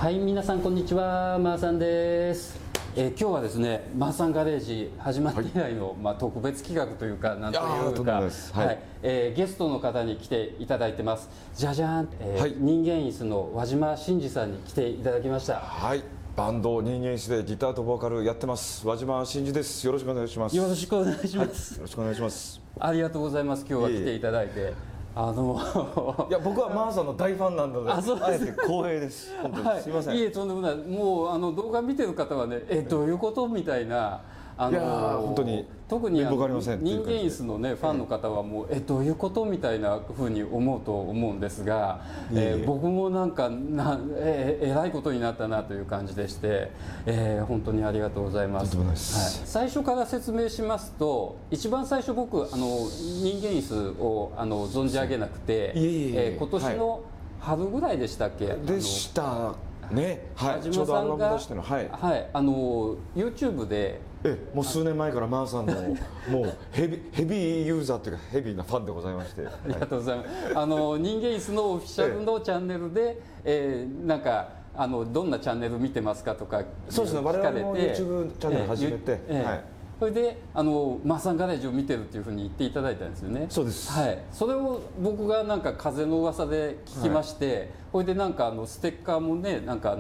はい、皆さんこんにちは、マーさんです。今日はですね、マーさんガレージ始まって以来の、特別企画というか、なんというか、ゲストの方に来ていただいてます。じゃじゃーん、人間椅子の輪島真二さんに来ていただきました。はい、バンド人間椅子でギターとボーカルやってます。輪島真二です。よろしくお願いします。よろしくお願いします。よろしくお願いします。ありがとうございます。今日は来ていただいて。いや僕はマーさんの大ファンなので、あえて光栄です。本当にすみません。いえ、とんでもない。もう動画見てる方はね、どういうことみたいな。いや本当に特に人間人椅子のねファンの方はもうどういうことみたいなふうに思うと思うんですが、僕もなんかえらいことになったなという感じでして、本当にありがとうございます。最初から説明しますと、一番最初僕人間椅子を存じ上げなくて、今年の春ぐらいでしたっけでしたね。はい。ちょうどアルバム出してのYouTube で。もう数年前からマーさんのもうヘビーユーザーというかヘビーなファンでございまして、ありがとうございます。人間椅子のオフィシャルのチャンネルで、なんかどんなチャンネル見てますかとかそうですね、我々も YouTube チャンネル始めて、それでマーさんガレージを見てるっていうふうに言っていただいたんですよね。そうです。はい。それを僕がなんか風の噂で聞きまして、それでなんかステッカーもね、なんか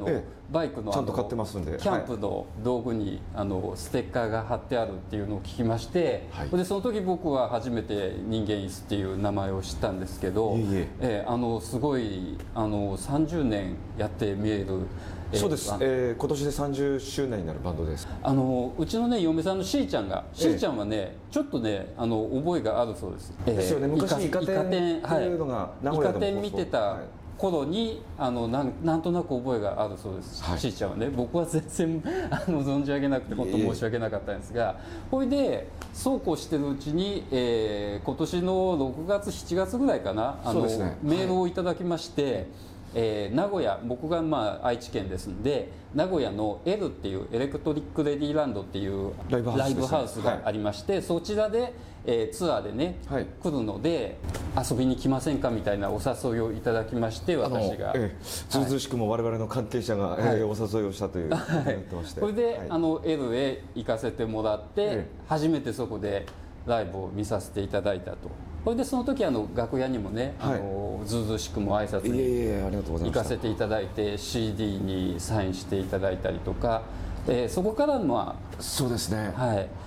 バイクのちゃんと買ってますんで、キャンプの道具にステッカーが貼ってあるっていうのを聞きまして、でその時僕は初めて人間椅子っていう名前を知ったんですけど、すごい30年やって見える。そうです。今年で30周年になるバンドです。うちのね嫁さんのしーちゃんが、しーちゃんはねちょっとね覚えがあるそうです。ですよね。昔イカ天っていうのが名古屋でもイカ天見てた頃になんとなく覚えがあるそうです。しーちゃんはね、僕は全然存じ上げなくて本当申し訳なかったんですが、これでそうこうしてるうちに、今年の6月7月ぐらいかな、メールをいただきまして。名古屋、僕が愛知県ですんで、名古屋の L っていうエレクトリックレディーランドっていうライブハウスがありまして、そちらで、ツアーでね、来るので遊びに来ませんかみたいなお誘いをいただきまして、私がずうずうしくも我々の関係者が、お誘いをしたという言ってまして、これで、L へ行かせてもらって、初めてそこでライブを見させていただいたと。これでその時楽屋にもね、ずうずうしくも挨拶に行かせていただいて CD にサインしていただいたりとか、そこからそうですね、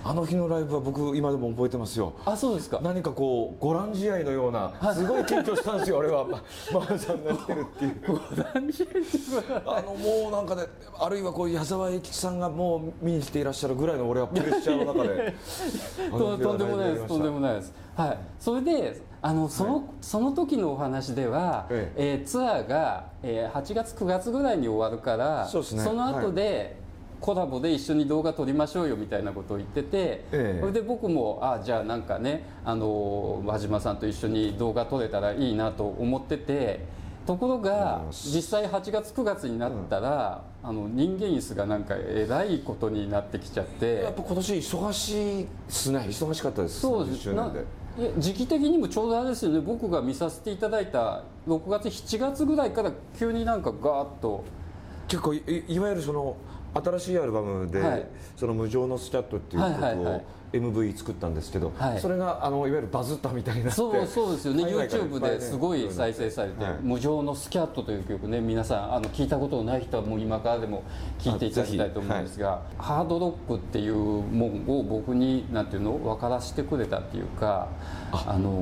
あの日のライブは僕今でも覚えてますよ。あ、そうですか。何かこうご覧試合のようなすごい緊張したんですよ。あれはマーさんが来てるっていう。ご覧試合ってもうなんかね、あるいはこう矢沢永吉さんがもう見に来ていらっしゃるぐらいの俺はプレッシャーの中でとんでもないです、とんでもないです。はい。それでその時のお話では、ツアーが8月9月ぐらいに終わるから、その後でコラボで一緒に動画撮りましょうよみたいなことを言ってて、それで僕もじゃあなんかね輪島さんと一緒に動画撮れたらいいなと思ってて、ところが実際8月9月になったら、人間椅子がなんかえらいことになってきちゃって、やっぱ今年忙しいですね。忙しかったです。そうです。時期的にもちょうどあれですよね。僕が見させていただいた6月7月ぐらいから急になんかガーッと結構 いわゆるその新しいアルバムで、その無常のスキャットっていう曲を MV 作ったんですけど、それがいわゆるバズったみたいになって、そうですよね。 YouTube ですごい再生されて、無常のスキャットという曲ね、皆さん聞いたことのない人はもう今からでも聞いていただきたいと思うんですが、ハードロックっていうもんを僕になんていうの分からせてくれたっていうか、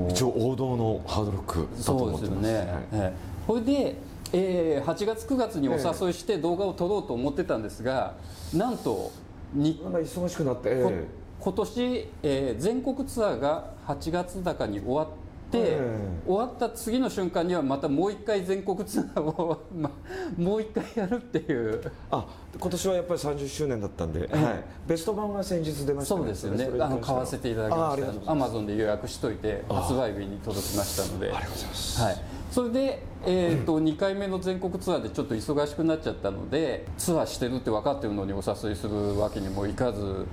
一応王道のハードロックだと思ってます。そうですよね。これで8月9月にお誘いして動画を撮ろうと思ってたんですが、なんと忙しくなって、今年、全国ツアーが8月高に終わって、終わった次の瞬間にはまたもう一回全国ツアーをもう一回やるっていう。今年はやっぱり30周年だったんで、ベスト版は先日出ましたね。そうですよね。買わせていただきました。Amazon で予約しといて発売日に届きましたので。ありがとうございます。それで、2回目の全国ツアーでちょっと忙しくなっちゃったので、ツアーしてるって分かってるのにお誘いするわけにもいかず、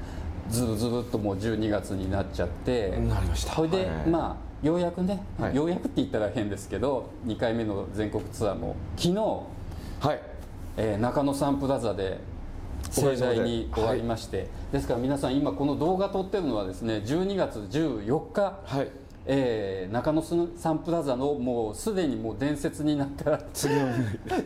ずるっともう12月になっちゃって、なりました。それでようやくね、ようやくって言ったら変ですけど、2回目の全国ツアーも昨日中野サンプラザで盛大に終わりまして、はい、ですから皆さん今この動画撮ってるのはですね12月14日、はい、中野サンプラザのもうすでにもう伝説になった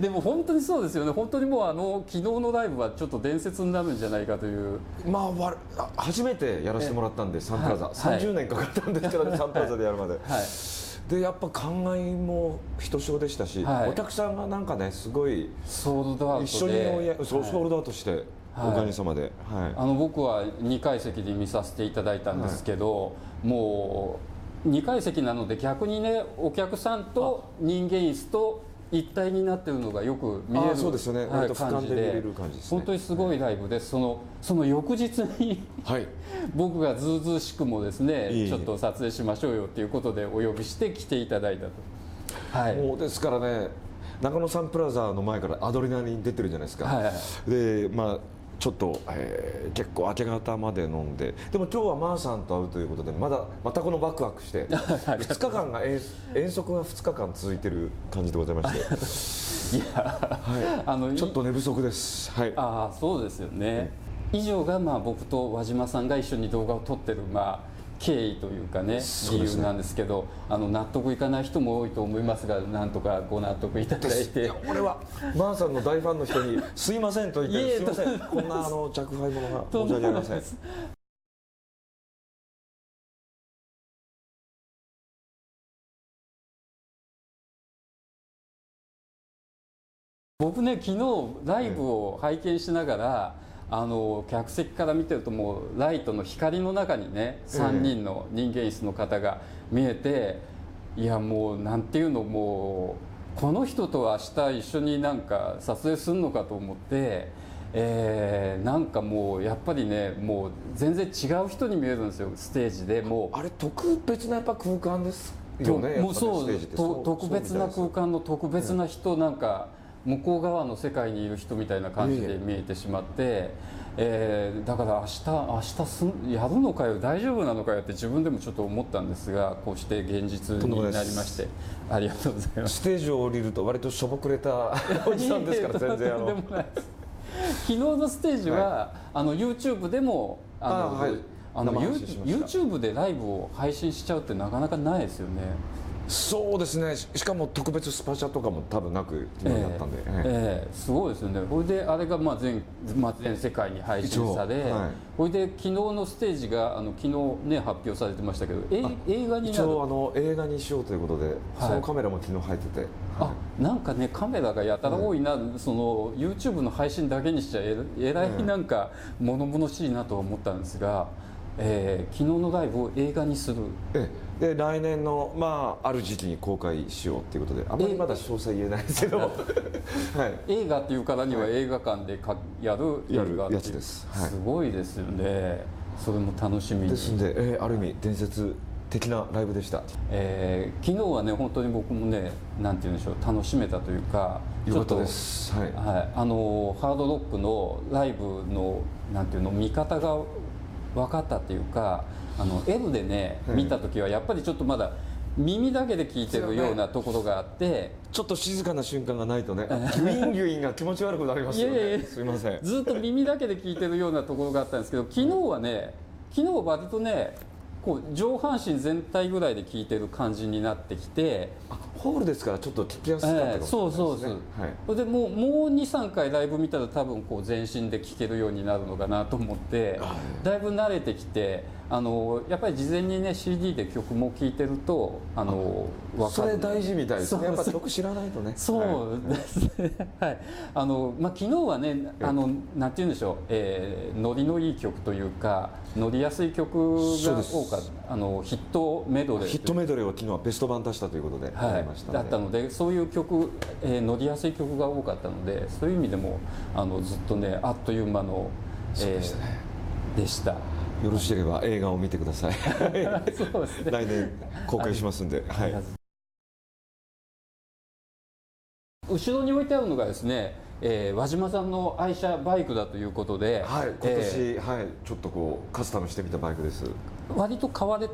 でも本当にそうですよね。本当にもう昨日のライブはちょっと伝説になるんじゃないかという。まあ初めてやらせてもらったんで、サンプラザ、はい、30年かかったんですけどね、サンプラザでやるまで、はい、でやっぱ感慨もひとしおでしたし、はい、お客さんがなんかねすごいソールドアウトで一緒にソールドアウトして、おかげさまで、はい、僕は2階席で見させていただいたんですけど、はい、もう2階席なので逆にねお客さんと人間椅子と一体になってるのがよく見える、そうですよね、はい、感じで、本当にすごいライブです。その翌日にはい、僕がずうずうしくもですねちょっと撮影しましょうよっていうことでお呼びして来ていただいたと、はい、もうですからね中野サンプラザの前からアドレナリン出てるじゃないですか、はいはい、でまあちょっと、結構明け方まで飲んで、でも今日はマーさんと会うということでまたこのワクワクして2日間が遠足が2日間続いてる感じでございましていや、はい、ちょっと寝不足です、はい、そうですよね、以上が僕と輪島さんが一緒に動画を撮ってる経緯というかね理由なんですけど、納得いかない人も多いと思いますがなんとかご納得いただいて。俺はマーさんの大ファンの人に「すいません」と言って「すいませんこんな若輩者が申し訳ありません」僕ね昨日ライブを拝見しながら、客席から見てるともうライトの光の中にね3人の人間椅子の方が見えて、いやもうなんていうの、もうこの人と明日一緒になんか撮影するのかと思って、なんかもうやっぱりねもう全然違う人に見えるんですよステージで。もうあれ特別なやっぱ空間ですよね。もうそう特別な空間の特別な人、なんか向こう側の世界にいる人みたいな感じで見えてしまって、だから明日やるのかよ大丈夫なのかよって自分でもちょっと思ったんですが、こうして現実になりましてありがとうございます。ステージを降りると割としょぼくれたおじさんですから全然とんでもないです。昨日のステージは、YouTube でもYouTube でライブを配信しちゃうってなかなかないですよね。そうですね。しかも特別スパチャとかも多分なく昨日だったんで、すごいですよね。これであれが全世界に配信され、これで昨日のステージが昨日ね発表されてましたけど、映画になる。一応映画にしようということで、そのカメラも昨日入ってて、なんかねカメラがやたら多いな、その YouTube の配信だけにしちゃえらいなんか物々しいなと思ったんですが、昨日のライブを映画にする。で来年のある時期に公開しようということで、あまりまだ詳細言えないですけど、はい、映画っていうからには映画館でやるやつです。すごいですよね。それも楽しみにですんで、ある意味伝説的なライブでした。昨日はね本当に僕もねなんて言うんでしょう、楽しめたというか、よかったです。はい、ハードロックのライブのなんていうの見方が分かったっていうか、L でね見た時はやっぱりちょっとまだ耳だけで聞いてるようなところがあって、ちょっと静かな瞬間がないとねギュインギュインが気持ち悪くなりますよね。すいません。ずっと耳だけで聞いてるようなところがあったんですけど、昨日は割とねこう上半身全体ぐらいで聞いてる感じになってきて、ホールですからちょっと聞きやすかったかもしれないですね。そう、でもう2、3回ライブ見たら多分こう全身で聴けるようになるのかなと思って、だいぶ慣れてきて、やっぱり事前にね CD で曲も聴いてると分かる。それ大事みたいですね。やっぱ曲知らないとね。そうですね。はい。昨日はねなんて言うんでしょう、ノリのいい曲というか乗りやすい曲が多かった。ヒットメドレーを昨日はベスト版出したということでありましたので、だったのでそういう曲、乗りやすい曲が多かったので、そういう意味でもずっとねあっという間の、でした。よろしければ映画を見てください。そうですね。来年公開しますんで。はい。後ろに置いてあるのがですね、輪島さんの愛車バイクだということで、はい、今年、はい、ちょっとこうカスタムしてみたバイクです。割と買われ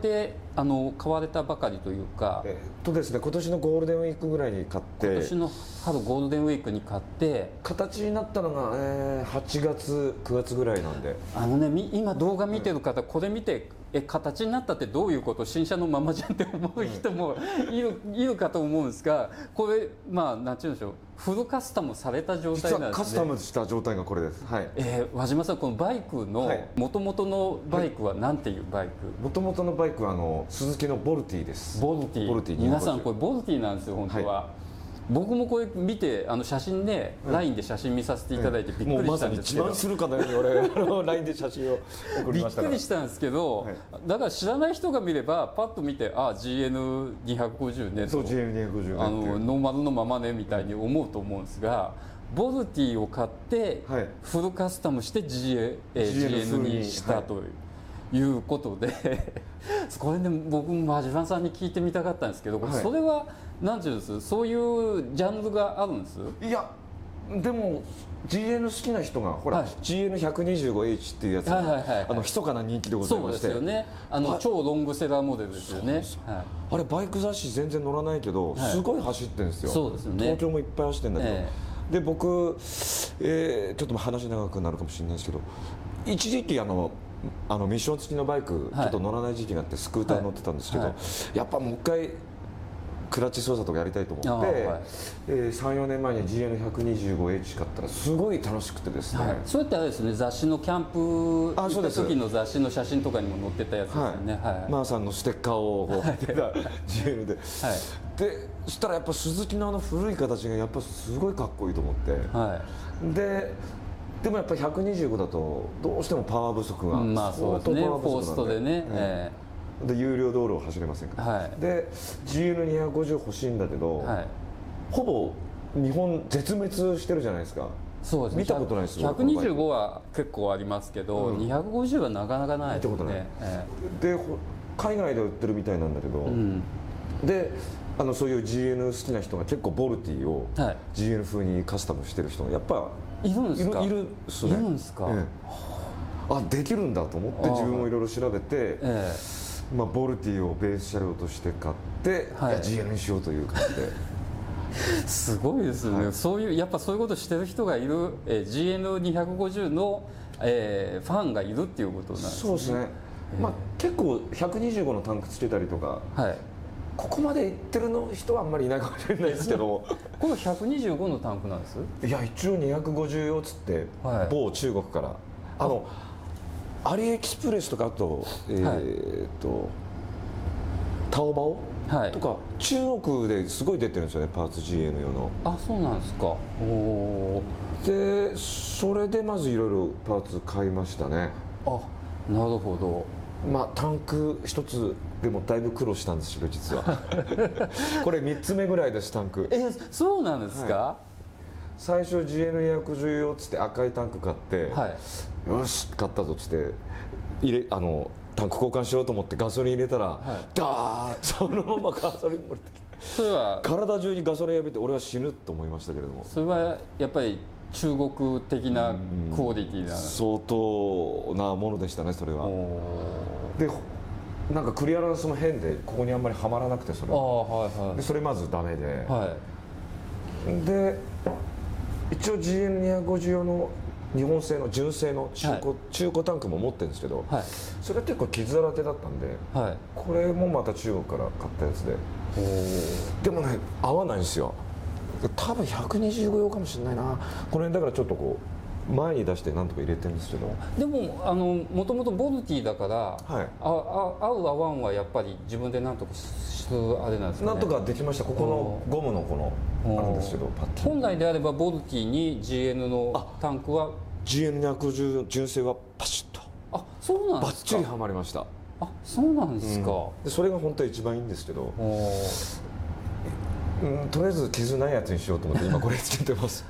たばかりというか、ですね、今年のゴールデンウィークぐらいに買って、今年の春ゴールデンウィークに買って形になったのが、8月9月ぐらいなんで、今動画見てる方、これ見て形になったってどういうこと、新車のままじゃんって思う人もいるかと思うんですが、これなんていうんでしょう、フルカスタムされた状態なんですね。実はカスタムした状態がこれです。はい。輪島さん、このバイクの元々のバイクは何ていうバイク？元々のバイクはスズキのボルティです。ボルティ。皆さんこれボルティなんですよ本当は。僕もこれ見て写真で LINE で写真見させていただいてびっくりしたんですけど、もうまさに自慢するかのように俺LINE で写真を送りましたから。びっくりしたんですけど、だから知らない人が見ればパッと見て、GN250 ね、そう GN250 ノーマルのままねみたいに思うと思うんですが、ボルティを買ってフルカスタムして GN にしたということで、これで僕も輪島さんに聞いてみたかったんですけど、それはなんていうんです、そういうジャンルがあるんです？いやでも GN 好きな人がほら、GN125H っていうやつが密かな人気でございまして、そうですよね、超ロングセラーモデルですよね。あれバイク雑誌全然載らないけど、すごい走ってるんですよ。そうですよね。東京もいっぱい走ってるんだけど、で僕、ちょっと話長くなるかもしれないですけど、一時期ミッション付きのバイクちょっと乗らない時期があってスクーター乗ってたんですけど、やっぱもう一回クラッチ操作とかやりたいと思って、3、4年前に GN125H 買ったらすごい楽しくてですね、そうやってあれですね、雑誌のキャンプ行った時の雑誌の写真とかにも載ってたやつですよね。マーさんのステッカーを貼ってた GN で、でそしたらやっぱ鈴木の古い形がやっぱすごいかっこいいと思って、でもやっぱり125だとどうしてもパワー不足が相当パワー不足なんで、フォーストでね、で有料道路を走れませんから、で GN250 欲しいんだけど、ほぼ日本絶滅してるじゃないですか。そうですね、見たことないですよ。125は結構ありますけど、250はなかなかないですね。見たことない。で海外で売ってるみたいなんだけど、でそういう GN 好きな人が結構ボルティを GN 風にカスタムしてる人がやっぱいるんですか？いるんですか？できるんだと思って自分もいろいろ調べて、ボルティをベース車両として買って、GN にしようという感じで。すごいですね。やっぱそういうことしてる人がいる、GN250 の、ファンがいるっていうことなんですね。そうですね。結構125のタンクつけたりとか、ここまでいってる人はあんまりいないかもしれないですけどこの125のタンクなんです？いや一応250用っつって、某中国からアリエキスプレスとかあとタオバオとか中国ですごい出てるんですよね、パーツ GN 用の。そうなんですか。でそれでまずいろいろパーツ買いましたね。なるほど。タンク一つでもだいぶ苦労したんですけど実はこれ3つ目ぐらいです、タンク。そうなんですか。最初 GN210 用っつって赤いタンク買って、よし買ったぞっつってタンク交換しようと思ってガソリン入れたら、ダーッそのままガソリン漏れてきて、それは体中にガソリン浴びて俺は死ぬと思いましたけれども。それはやっぱり中国的なクオリティな、相当なものでしたねそれは。でなんかクリアランスも変でここにあんまりはまらなくて、それはでそれまずダメで、で一応 GN250 用の日本製の純正の中古タンクも持ってるんですけど、それは結構傷だらけだったんで、これもまた中国から買ったやつで、でもね合わないんですよ。多分125用かもしれないな。この辺だからちょっとこう前に出してなんとか入れてるんですけど、でももともとボルティだから、合う合わんはやっぱり自分でなんとかするあれなんですかね。なんとかできました。ここのゴムのこのあるんですけど、本来であればボルティに GN のタンクは GN250 純正はパシッとそうなんですか。バッチリはまりました。そうなんですか。でそれが本当は一番いいんですけど、とりあえず傷ないやつにしようと思って今これつけてます。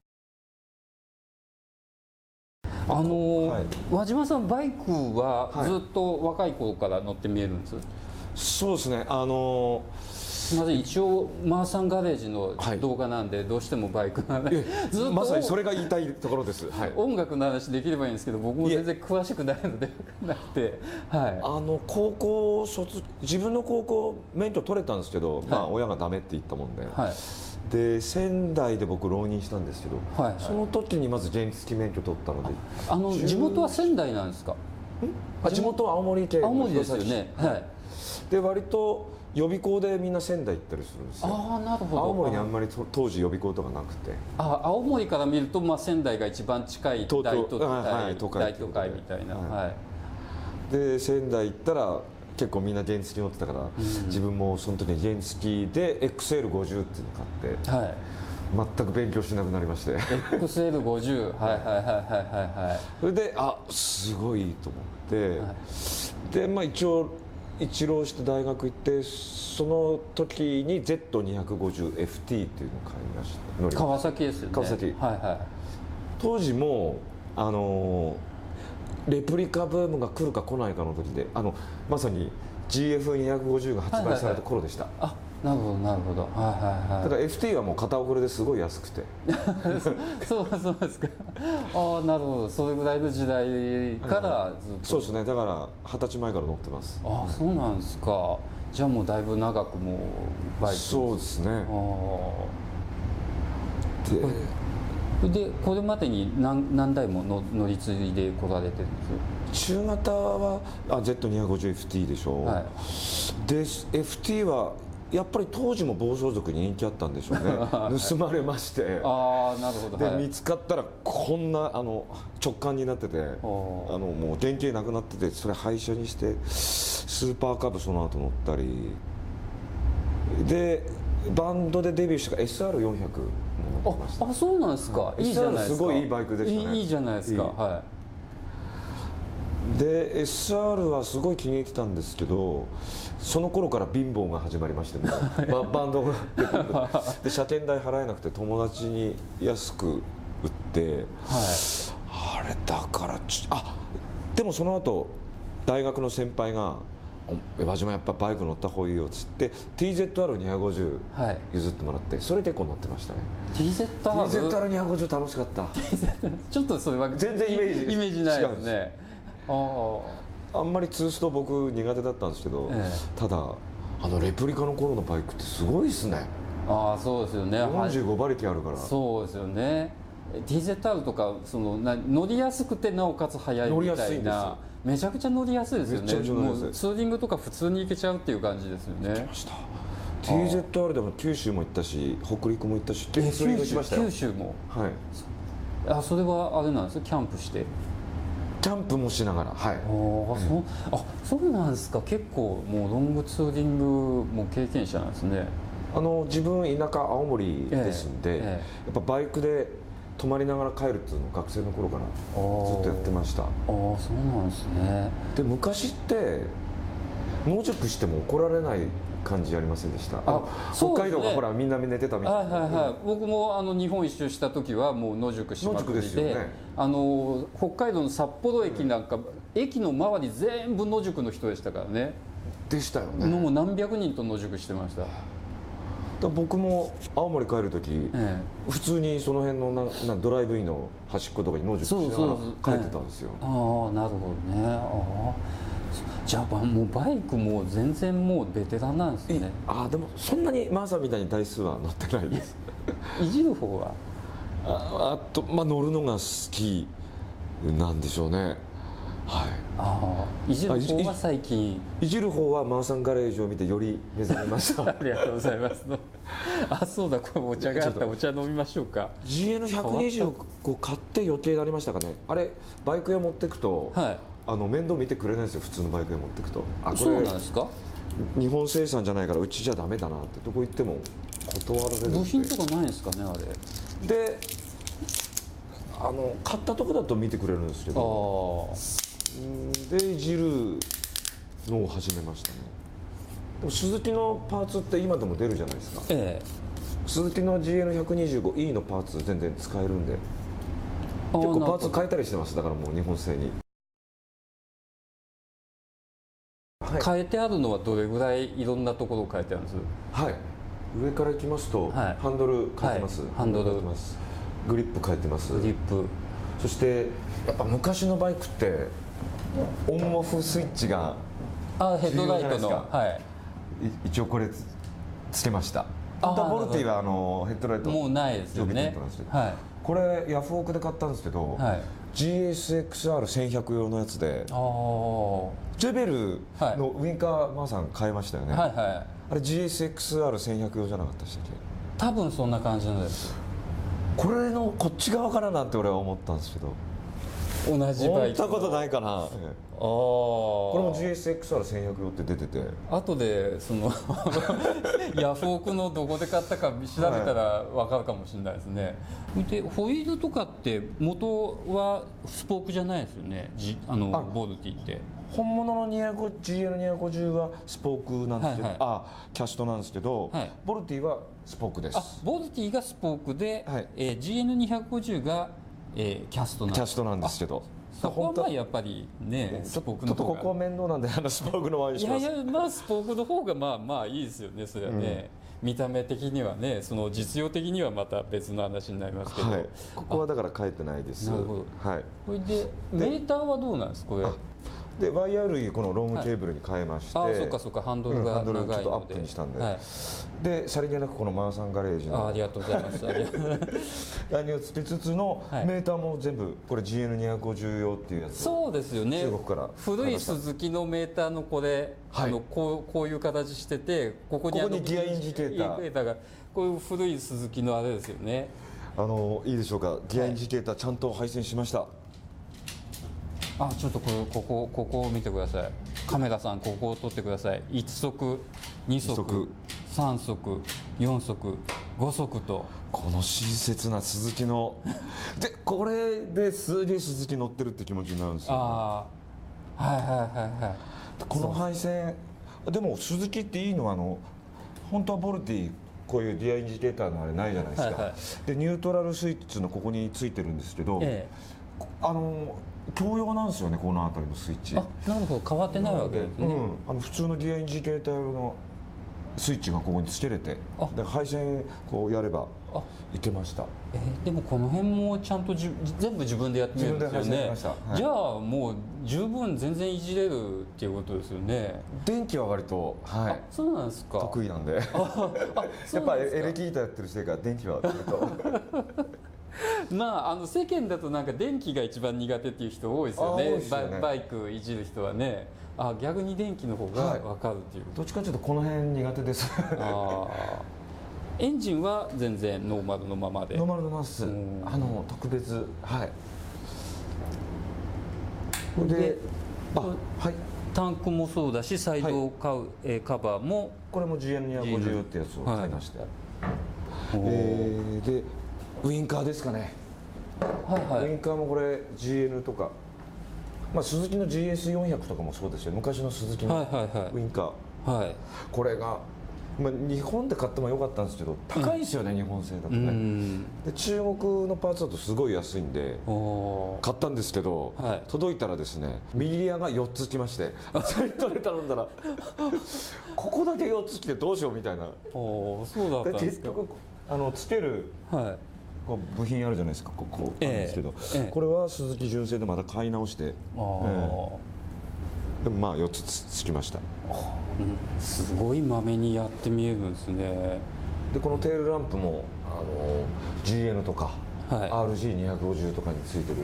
輪島さんバイクはずっと若い頃から乗って見えるんです？そうですね。すみません、一応マーサンガレージの動画なんで、どうしてもバイクがね、ずっとまさにそれが言いたいところです、はい、音楽の話できればいいんですけど、僕も全然詳しくないので分かんなくて、はい、高校自分の高校免許取れたんですけど、はい、まあ親がダメって言ったもんで、はい、で仙台で僕浪人したんですけど、はいはい、その時にまず原付免許取ったので、地元は仙台なんですか？地元は青森県の青森ですよね、はい、で割と予備校でみんな仙台行ったりするんですよ。ああ、なるほど。青森にあんまり当時予備校とかなくて、青森から見ると、まあ、仙台が一番近い大都会みたいな、はいはい、で仙台行ったら結構みんな原付乗ってたから、自分もその時に原付で XL50 っていうの買って、はい、全く勉強しなくなりまして XL50 はいはいはいはいはい、それですごいと思って、はい、でまあ一応一浪して大学行って、その時に Z250FT っていうのを買いました。川崎ですよね。川崎、はいはい、当時もレプリカブームが来るか来ないかの時で、まさに GF250 が発売された頃でした。はいはいはい、なるほどなるほど、はいはいはい、だから FT はもう片送りですごい安くてそうですか。ああ、なるほど。それぐらいの時代からずっと、そうですね。だから20歳前から乗ってます。ああ、そうなんですか。じゃあもうだいぶ長くもうバイク。そうですね。でこれまでに何台も乗り継いで来られてるんです中型はZ250FT でしょう、はい、で FT はやっぱり当時も暴走族に人気あったんでしょうね盗まれましてああ、なるほど。で、はい、見つかったらこんな直感になってて、もう原型なくなってて、それ廃車にしてスーパーカブその後乗ったりで、バンドでデビューした SR400 も乗ってました。あ、そうなんですか。いいじゃないですか。すごいいいバイクでしたね。いいじゃないですか。はい。で SR はすごい気に入ってたんですけど、その頃から貧乏が始まりましてねバンドがで車検代払えなくて友達に安く売って、はい、あれだからでもその後大学の先輩が「輪島やっぱバイク乗った方がいいよ」っつって TZR250 譲ってもらって、それ結構乗ってましたね。 TZR250 楽しかったちょっとそれは全然イメージないですね。あんまりツースト僕苦手だったんですけど、ただレプリカの頃のバイクってすごいですね。ああ、そうですよね。45馬力あるから。そうですよね。 TZR とか乗りやすくてなおかつ速いみたいな、めちゃくちゃ乗りやすいですよね。もうツーリングとか普通に行けちゃうっていう感じですよね。行きました。 TZR でも九州も行ったし北陸も行ったし、ツーリングしましたよ。九州も。はい。それはあれなんですよ、キャンプしてキャンプもしながら、はい、そうなんですか。結構もうロングツーリングも経験者なんですね。自分田舎青森ですんで、やっぱバイクで泊まりながら帰るっていうのを学生の頃からずっとやってました。そうなんですね。で昔って野宿しても怒られない感じありませんでした？北海道がほらみんな寝てたみたいな。僕も日本一周した時はもう野宿しまくりで、北海道の札幌駅なんか、駅の周り全部野宿の人でしたからね。でしたよね。もう何百人と野宿してました。僕も青森帰る時、普通にその辺のドライブインの端っことかに野宿しながら帰ってたんですよ。ああ、なるほどね。じゃあもうバイクも全然もうベテランなんですね。でもそんなにマーさんみたいに台数は乗ってないですいじる方は乗るのが好きなんでしょうね。はい。いじる方は最近。いじる方はマーサンガレージを見てより目覚めましたありがとうございますそうだ、これお茶があった。お茶飲みましょうか。 GN125 買って予定になりましたかね。あれバイク屋持ってくと、面倒見てくれないんですよ、普通のバイク屋持ってくと。そうなんですか。日本生産じゃないからうちじゃダメだなってどこ行っても断られるんで。部品とかないんですかね、あれ。で買ったとこだと見てくれるんですけど、でいじるのを始めましたね。でもスズキのパーツって今でも出るじゃないですか。スズキの GN125E のパーツ全然使えるんで、結構パーツ変えたりしてます。だからもう日本製に。変えてあるのはどれぐらいいろんなところを変えてあるんです？はい、上からいきますと、はい、ハンドル変えてます、ハンドルグリップ変えてます。グリップ、そしてやっぱ昔のバイクってオンオフスイッチがヘッドライトの、はい、一応これつけました。本当はボルティはヘッドライトもうないですよね。はい、これヤフオクで買ったんですけど、はい、GSXR1100 用のやつで、ジェベルのウインカーマーさん買いましたよね。はいはい、あれ GSXR1100 用じゃなかったでしたっけ？多分そんな感じなんです。これのこっち側からなんて俺は思ったんですけど、同じバイク乗ったことないかな。これも GSXR1100 用って出てて、後でそのヤフオクのどこで買ったか調べたら分かるかもしれないですね。でホイールとかって元はスポークじゃないですよね、ボルティって。本物の GL250 はスポークなんですけど、はいはい、キャストなんですけど、はい、ボルティはスポークです。ボルティがスポークで、はい、GN250 が、キャストなんですけど、そこはまあやっぱりね、スポークの方がちょっとここは面倒なんでスポークの前にします。いやまあスポークの方がまあいいですよね、それはね、見た目的にはね、その実用的にはまた別の話になりますけど、はい、ここはだから変えてないです。なるほど。はい、これでメーターはどうなんですかこれ？でワイヤー類このロングケーブルに変えまして、はい、そうかハンドルが長いので、ちょっとアップにしたんで、はい、でさりげなくこのマーサンガレージのありがとうございます何をつけつつの、はい、メーターも全部これ GN250 用っていうやつ。そうですよね、中国から古いスズキのメーターのこれ、はい、こういう形してて、ここにギアインジケーターがこういう古いスズキのあれですよね。いいでしょうか、ギアインジケーターちゃんと配線しました。ちょっとここを見てください。カメラさんここを撮ってください。1足2足3足4足5足と、この親切なスズキのでこれですげえスズキ乗ってるって気持ちになるんですよ、ね、はいこの配線でもスズキっていいのは本当はボルティこういうディアインジケーターのあれないじゃないですか、はいはい、でニュートラルスイッチのここについてるんですけど、共用なんですよね、この辺りのスイッチ。なるほど、変わってないわけですね。普通のギアインジケーター用のスイッチがここにつけれて、で配線こうやればいけました。でもこの辺もちゃんと全部自分でやってみるんですよね。はい、じゃあもう十分全然いじれるっていうことですよね。電気は割と、はい、そうなんですか。得意なんでやっぱエレキギターやってるせいか電気は割とまあ世間だとなんか電気が一番苦手っていう人多いですよね。バイクいじる人はね、逆に電気の方が分かるっていう、どっちかというとこの辺苦手ですエンジンは全然ノーマルのままで。ノーマルのままです。特別、はい。で、はい。タンクもそうだし、サイドカバーもこれも GN250 ってやつを買いまして、でウインカーですかね。ウインカーもこれ GN とか、スズキの GS400 とかもそうですよ。昔のスズキのウインカー、これが日本で買ってもよかったんですけど高いですよね、日本製だとね。で中国のパーツだとすごい安いんで買ったんですけど、届いたらですね、右リアが4つきましてセットで頼んだらここだけ4つきてどうしようみたいな。そうだったんですか。結局つける部品あるじゃないですか、ここなんですけど、これは鈴木純正でまた買い直して、でも4つつきました。すごいまめにやって見えるんですね。でこのテールランプもGN とか、RG250 とかについてる、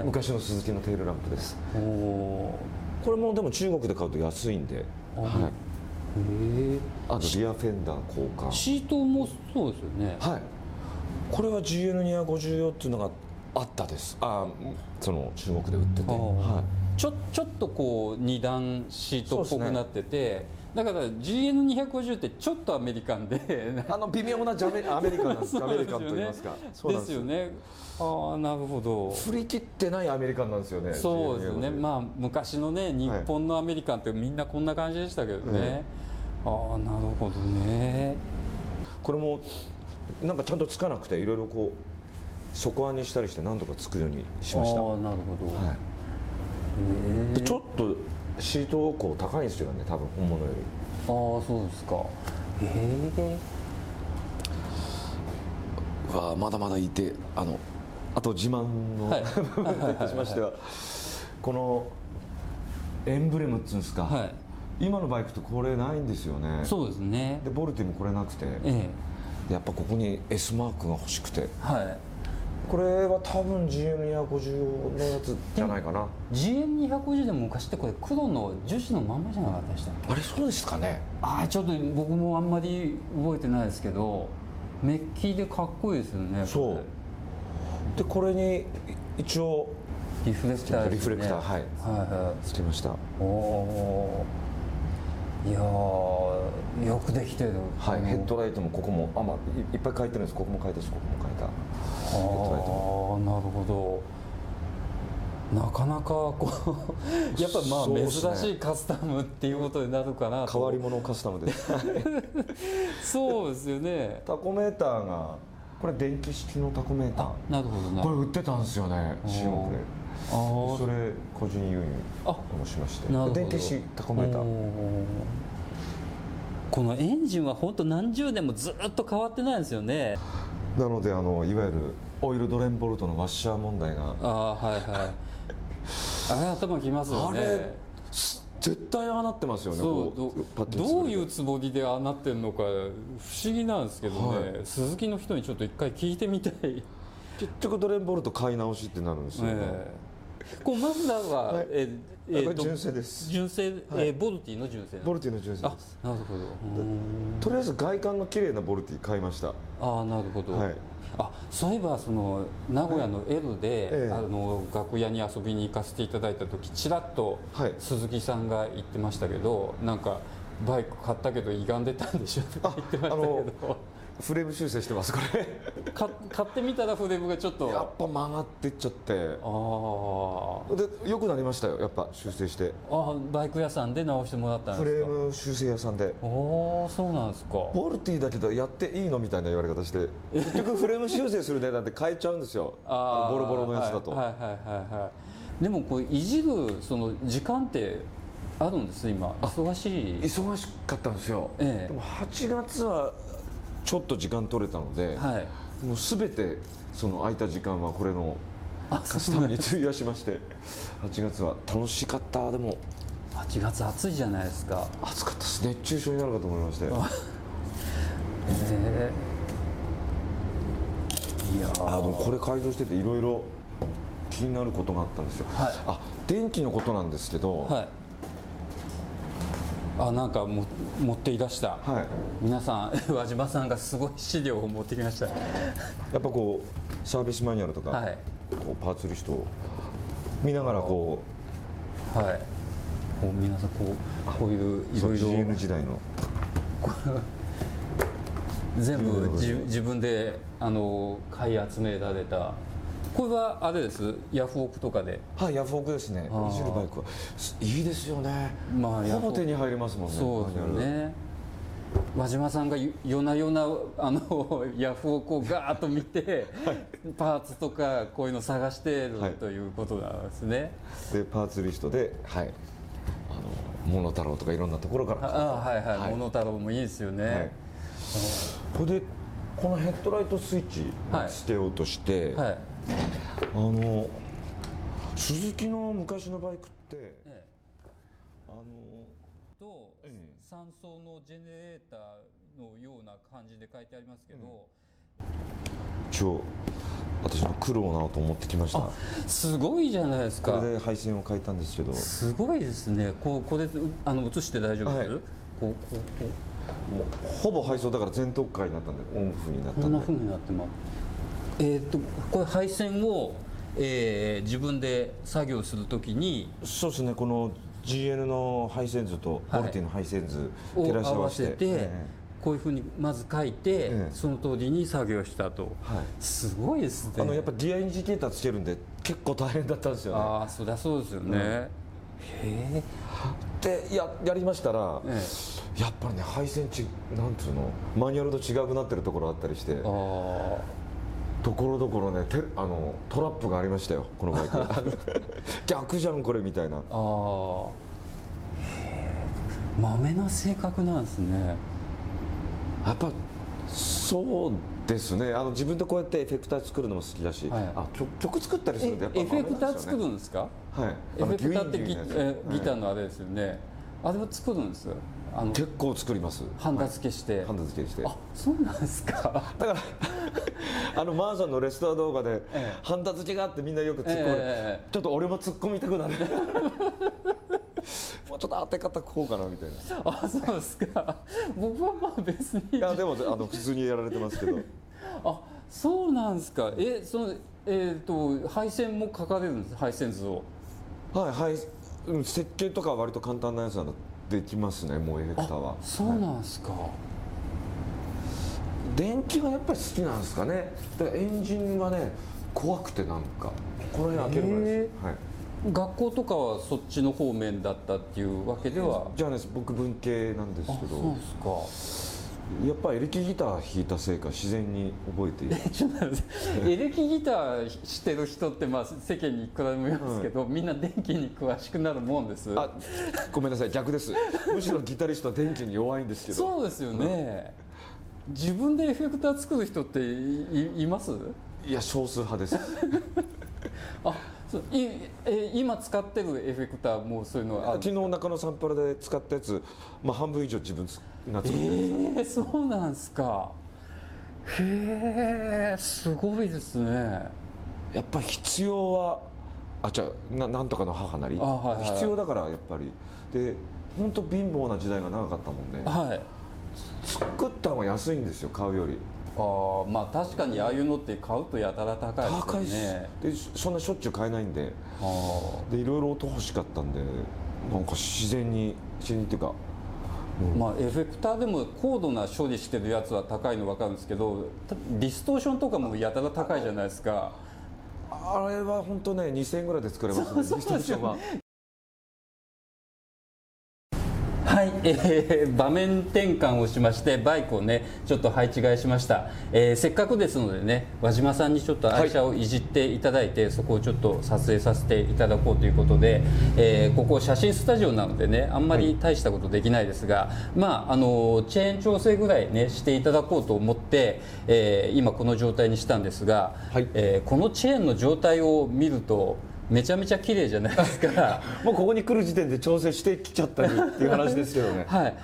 昔の鈴木のテールランプです。これもでも中国で買うと安いんで、あとリアフェンダー交換、シートもそうですよね。これは GN250 用っていうのがあったです。その中国で売ってて、ちょっとこう2段シートっぽくなってて、だから GN250 ってちょっとアメリカンで微妙なアメリカンなんです。アメリカンと言いますか。ですよね。なるほど。振り切ってないアメリカンなんですよね。そうですね。昔のね、日本のアメリカンってみんなこんな感じでしたけどね。なるほどね。これもなんかちゃんとつかなくて、いろいろこう底編にしたりして何とかつくようにしました。なるほど。でちょっとシートこう高いんですよね、多分本物より。ああ、そうですか。わあ、まだまだいて、あと自慢の、はい、としましてはこのエンブレムっつうんですか、はい、今のバイクってこれないんですよね。そうですね。でボルティもこれなくて、やっぱここに S マークが欲しくて、はい、これは多分 GM250 のやつじゃないかな。 GM250 でも昔ってこれ黒の樹脂のまんまじゃなかったでしたっけ？あれそうですかね。ちょっと僕もあんまり覚えてないですけど、メッキでかっこいいですよね。そうで、これに一応リフレクター、リフレクター、はい、はいはい、つけました。おお、いやー、よくできてる。はい、ヘッドライトもここもいっぱい書いてるんです。ここも書いたし、ここも書いた。ああ、なるほど。なかなかこうやっぱまあ珍しいカスタムっていうことになるかなと。変わり者カスタムです。そうですよね。タコメーターがこれ電気式のタコメーター。なるほどね。これ売ってたんですよね、中国で。それ個人輸入もしまして、電気式タコメーター。このエンジンは本当何十年もずっと変わってないんですよね。なのでいわゆるオイルドレンボルトのワッシャー問題が、はいはい、あれ頭きますよね。あれ絶対ああなってますよね。どういうつもりでああなってるのか不思議なんですけどね、はい、鈴木の人にちょっと一回聞いてみたい。結局ドレンボルト買い直しってなるんですよね。こうマツダは、はい、純正です。純正、はい、ボルティの純正。ボルティの純正です。なるほど。とりあえず外観の綺麗なボルティ買いました。なるほど。はい、そういえばその名古屋の L で、楽屋に遊びに行かせていただいた時、ちらっと鈴木さんが言ってましたけど、なんかバイク買ったけど歪んでたんでしょって言ってましたけど。フレーム修正してますこれ。買ってみたらフレームがちょっとやっぱ曲がっていっちゃって、で良くなりましたよ、やっぱ修正して。バイク屋さんで直してもらったんですか？フレーム修正屋さんで。そうなんですか。ボルティだけどやっていいのみたいな言われ方して、結局フレーム修正する値段って変えちゃうんですよ。ボロボロのやつだと。でもこういじるその時間ってあるんです今。忙しかったんですよ。でも8月はちょっと時間取れたので、もう全てその空いた時間はこれのカスタムに費やしまして、8月は楽しかった。でも8月暑いじゃないですか。暑かったです。熱中症になるかと思いまして。いやでもこれ改造してていろいろ気になることがあったんですよ。電気のことなんですけど、なんか持っていらした、皆さん輪島さんがすごい資料を持ってきました。やっぱこうサービスマニュアルとか、こうパーツリストを見ながらこう皆さんこういういろいろ GN 時代の全部自分で買い集められた。これはあれです、ヤフオクとかで。ヤフオクですね。いじるバイクはいいですよね。ほぼ手に入りますもんね。そうですよね。輪島さんが夜な夜なヤフオクをガーッと見て、パーツとかこういうの探してるということなんですね。でパーツリストで、モノタロウとかいろんなところから。モノタロウもいいですよね。これでこのヘッドライトスイッチつけようとして、鈴木の昔のバイクって、3層のジェネレーターのような感じで書いてありますけど、一応私の苦労なと思ってきました。すごいじゃないですか。これで配線を変えたんですけど、すごいですね。これ映して大丈夫です？ほぼ配送だから全特化になったんで、オンオフになったんで。こんな風になってます。これ配線を、自分で作業するときに、そうですね、この GN の配線図とボルティの配線図照らし合わせて、こういうふうにまず書いて、その通りに作業したと。すごいですね。やっぱギアインジケーターつけるんで結構大変だったんですよね。そりゃそうですよね。でやりましたら、やっぱりね、配線なんていうの、マニュアルと違くなってるところあったりして、ところどころね、トラップがありましたよ、このバイク。逆じゃんこれみたいな。まめな性格なんですね。やっぱそうですね。自分でこうやってエフェクター作るのも好きだし、曲作ったりするとやっぱエフェクター作るんですか？はい。エフェクターってギターのあれですよね。あれを作るんです。結構作ります。ハンダ付けして。ハンダ付けして。あ、そうなんですか。だからマーさんのレストア動画でハンダ付けがあってみんなよく突っ込む。ちょっと俺も突っ込みたくなる。もうちょっと当て方こうかなみたいな。あ、そうですか。僕はまあ別に。いやでも普通にやられてますけど。あ、そうなんですか。配線も書かれるんです。配線図を。はいはい。設計とかは割と簡単なやつなのできますね。もうエフェクターは。そうなんですか。電気はやっぱり好きなんですかね。だからエンジンはね怖くてなんかこの辺開けるぐらいです。はい。学校とかはそっちの方面だったっていうわけでは。じゃあね、僕文系なんですけど。そうですか。やっぱりエレキギター弾いたせいか自然に覚えている。ちょっと待って、エレキギターしてる人ってまあ世間にいくらでもいますけど、みんな電気に詳しくなるもんです。あ、ごめんなさい、逆です。むしろギタリストは電気に弱いんですけど。そうですよね。自分でエフェクター作る人っています？いや、少数派です。あ、今使ってるエフェクターもそういうのは。昨日中野サンプラで使ったやつ、半分以上自分が作ってます。そうなんですか。へえ、すごいですね。やっぱり必要はなんとかの母なり、必要だからやっぱりで本当貧乏な時代が長かったもんね。はい。作った方が安いんですよ、買うより。まあ確かにああいうのって買うとやたら高いですよね。でそんなしょっちゅう買えないんで、いろいろ音欲しかったんで、なんか自然にっていうか、まあエフェクターでも高度な処理してるやつは高いの分かるんですけど、ディストーションとかもやたら高いじゃないですか。あれは本当ね2000円ぐらいで作れますね。ディストーションは。はい、場面転換をしましてバイクをねちょっと配置換えしました、せっかくですのでね輪島さんにちょっと愛車をいじっていただいて、そこをちょっと撮影させていただこうということで、ここ写真スタジオなのでねあんまり大したことできないですが、まあチェーン調整ぐらいねしていただこうと思って、今この状態にしたんですが、このチェーンの状態を見るとめちゃめちゃ綺麗じゃないですか。もうここに来る時点で調整してきちゃったりっていう話ですけどね。はい。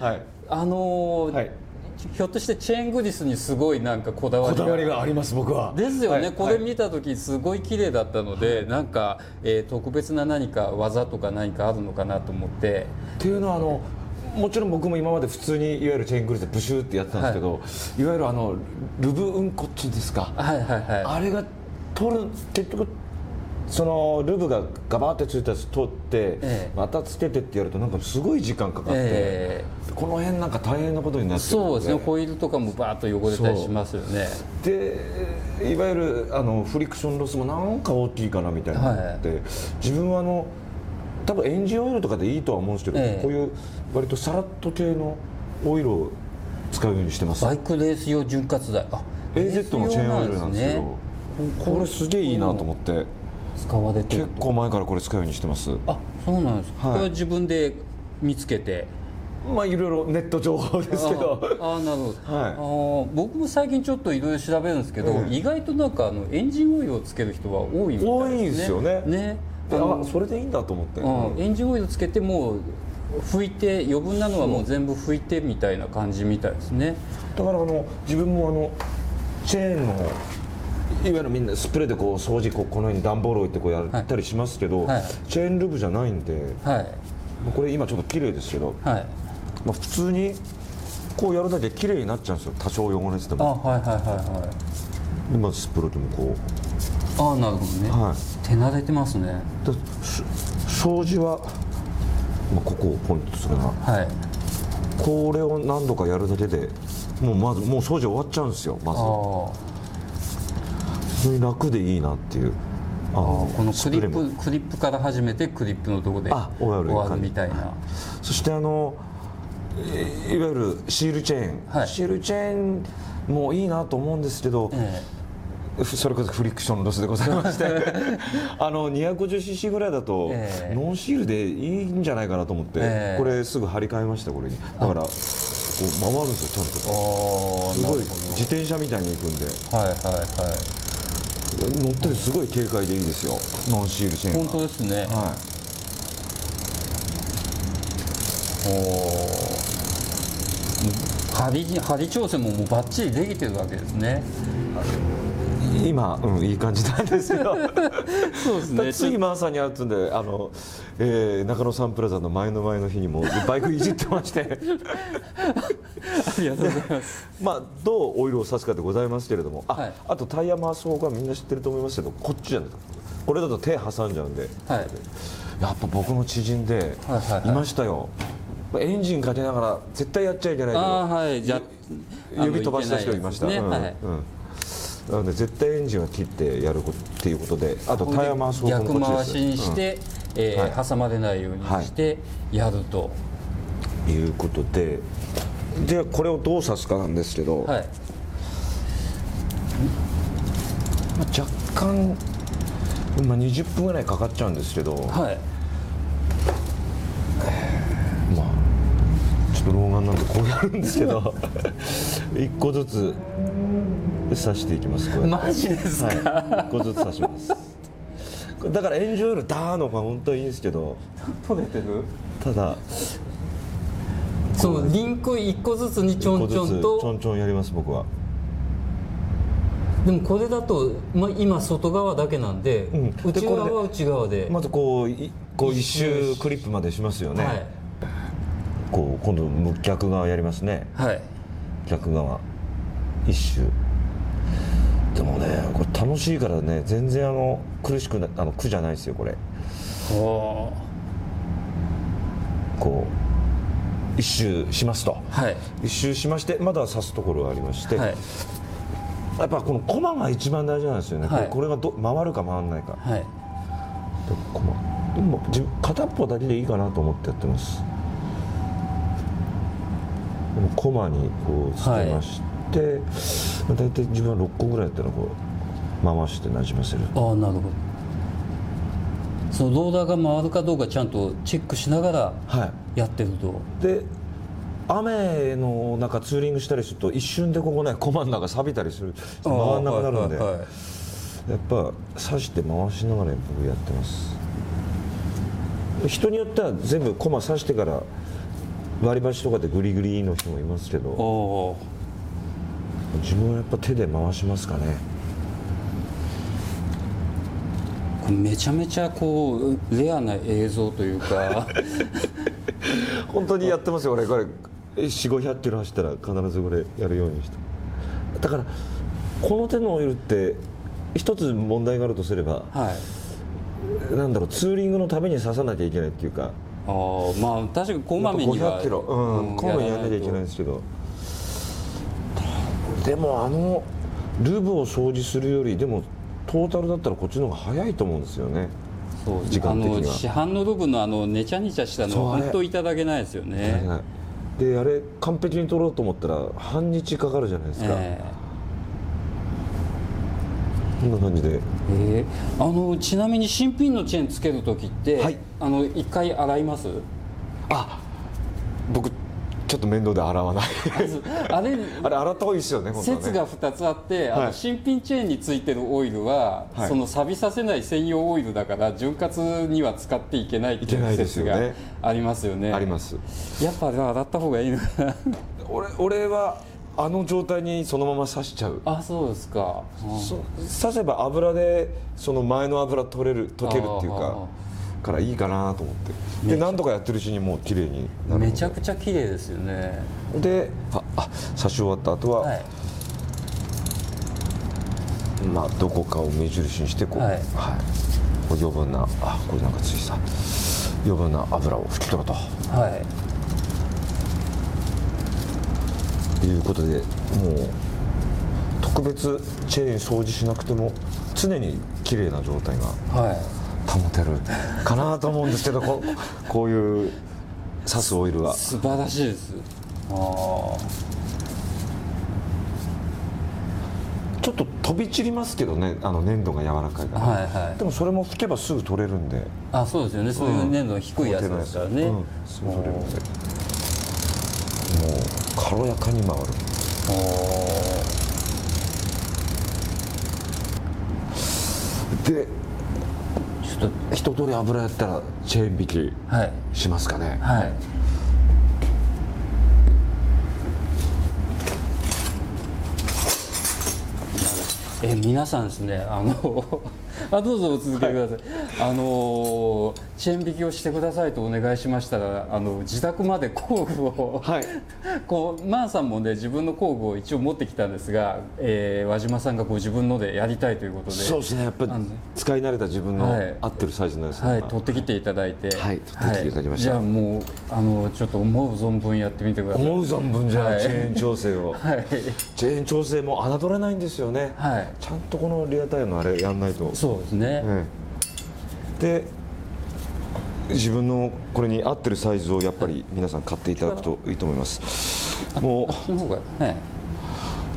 ひょっとしてチェーングリスにすごいなんかこだわりがあります。僕はですよね。これ見た時すごい綺麗だったので、なんか、特別な何か技とか何かあるのかなと思って。っていうのはもちろん僕も今まで普通にいわゆるチェーングリスでブシューってやってたんですけど、いわゆるルブうんこっちですか。あれが結局そのルブがガバーってついたやつ取って、またつけてってやるとなんかすごい時間かかって、この辺なんか大変なことになってる。そうですね。ホイールとかもバーッと汚れたりしますよね。でいわゆるフリクションロスもなんか大きいかなみたいなのがあって、自分は多分エンジンオイルとかでいいとは思うんですけど、こういう割とサラッと系のオイルを使うようにしてます。バイクレース用潤滑剤、AZ のチェーンオイルなんですけど、これすげえいいなと思って使われてる。結構前からこれ使うようにしてます。あ、そうなんです。これは自分で見つけて。まあいろいろネット情報ですけど。なるほど。僕も最近ちょっといろいろ調べるんですけど、意外となんかエンジンオイルをつける人は多いみたいですね。多いんですよね。ね。それでいいんだと思って。エンジンオイルつけても拭いて余分なのはもう全部拭いてみたいな感じみたいですね。だから自分もチェーンのいわゆるみんなスプレーでこう掃除このように段ボール置いてこうやったりしますけど、チェーンルブじゃないんで、これ今ちょっと綺麗ですけど、普通にこうやるだけ綺麗になっちゃうんですよ。多少汚れてても。今スプレーでもこう。なるほどね。手慣れてますね。掃除はここをポイントするな。これを何度かやるだけでもう掃除終わっちゃうんですよ。まず。非常に楽でいいなっていう。このクリップから始めてクリップのところで終わるみたいな。そしていわゆるシールチェーン、シールチェーンもいいなと思うんですけど、それこそフリクションロスでございまして250cc ぐらいだとノンシールでいいんじゃないかなと思って、これすぐ張り替えました。これにだからこう回るんですよ、ちゃんと。すごい自転車みたいに行くんで、乗っててすごい軽快でいいですよ、ノンシールチェーンが。本当ですね。はい、針調整ももうバッチリできてるわけですね。今、いい感じなんですよ。そうですね。次マーさんに会うんで、中野サンプラザの前の日にもバイクいじってまして。ありがとうございます。まあどうオイルを差すかでございますけれども、あとタイヤ回す方がみんな知ってると思いますけど、こっちじゃないですか。これだと手挟んじゃうんで、やっぱ僕の知人でいましたよ。エンジンかけながら絶対やっちゃいけないけど、指飛ばした人いました。なので絶対エンジンは切ってやるっていうことで、あとタイヤ回す方逆回しにして、挟まれないようにしてやると、いうことで、でこれをどう刺すかなんですけど、若干、20分ぐらいかかっちゃうんですけど、ちょっと老眼なんでこうやるんですけど1個ずつ刺していきます。マジですか。1個ずつ刺します。だからエンジンオイルダーの方が本当はいいんですけど、取れてる。ただそう、リンク1個ずつにちょんちょんとちょんちょんやります、僕は。でもこれだと、今外側だけなんで、内側は内側でまずこう一周クリップまでしますよね。こう今度逆側やりますね。逆側一周。でもね、これ楽しいからね、全然苦しくな苦じゃないですよ、これ。こう一周しますと、一周しまして、まだ刺すところがありまして、やっぱこのコマが一番大事なんですよね。これが回るか回らないか。コマでも片っぽだけでいいかなと思ってやってます。このコマにこうつけまして、大体自分は6個ぐらいやったらこう回してなじませる。なるほど。そのローダーが回るかどうかちゃんとチェックしながらやってると。で雨の中ツーリングしたりすると一瞬でここね、コマの中錆びたりする、回らなくなるんで、やっぱ刺して回しながら僕やってます。人によっては全部コマ刺してから割り箸とかでグリグリの人もいますけど、自分はやっぱ手で回しますかね。めちゃめちゃこうレアな映像というか本当にやってますよ。俺これ400-500キロ走ったら必ずこれやるようにして。だからこの手のオイルって一つ問題があるとすれば、なんだろう、ツーリングのために刺さなきゃいけないっていうか、まあ確かにこまめには500キロ、こまめにやらなきゃいけないんですけど、でもルブを掃除するよりでもトータルだったらこっちの方が早いと思うんですよね。時間的には市販のルブのネチャネチャしたのは本当いただけないですよね。であれ完璧に取ろうと思ったら半日かかるじゃないですか。こんな感じで、ちなみに新品のチェーンつける時って、一回洗います？僕ちょっと面倒で洗わないあれ洗った方がいいですよね。説が2つあって、新品チェーンについてるオイルは、その錆びさせない専用オイルだから潤滑には使っていけないっていう説がありますよね。あります。やっぱ洗った方がいいのかな俺は状態にそのまま刺しちゃう。そうですか。刺せば油でその前の油溶けるっていうからいいかなと思って、で何とかやってるうちにもう綺麗になる。めちゃくちゃ綺麗ですよね。で刺し終わった後は、どこかを目印にしてこう、余分なこれなんかついた余分な油を拭き取ろうと、いうことで、もう特別チェーン掃除しなくても常に綺麗な状態が保てるかなと思うんですけどこういう刺すオイルは素晴らしいです。ちょっと飛び散りますけどね、粘土が柔らかいから、はいはい、でもそれも拭けばすぐ取れるんで。そうですよね、そういう粘土の低いやつですからね、すぐ取れるんで、もう軽やかに回る。でちょっと一通り油やったらチェーン引きしますかね。はい、皆さんですね、どうぞお続けください。チェーン引きをしてくださいとお願いしましたら、自宅まで工具を、はい、マーさんもね自分の工具を一応持ってきたんですが、輪島さんが自分のでやりたいということで。そうですね、やっぱり使い慣れた自分の合ってるサイズのやつ、はい、取ってきていただいて、はい、取ってきていただきました。じゃあもうちょっと思う存分やってみてください。思う存分じゃあチェーン調整を、はい、チェーン調整も侮れないんですよね、はい、ちゃんとこのリアタイヤのあれやんないと。そうですね、で自分のこれに合ってるサイズをやっぱり皆さん買っていただくといいと思います。もう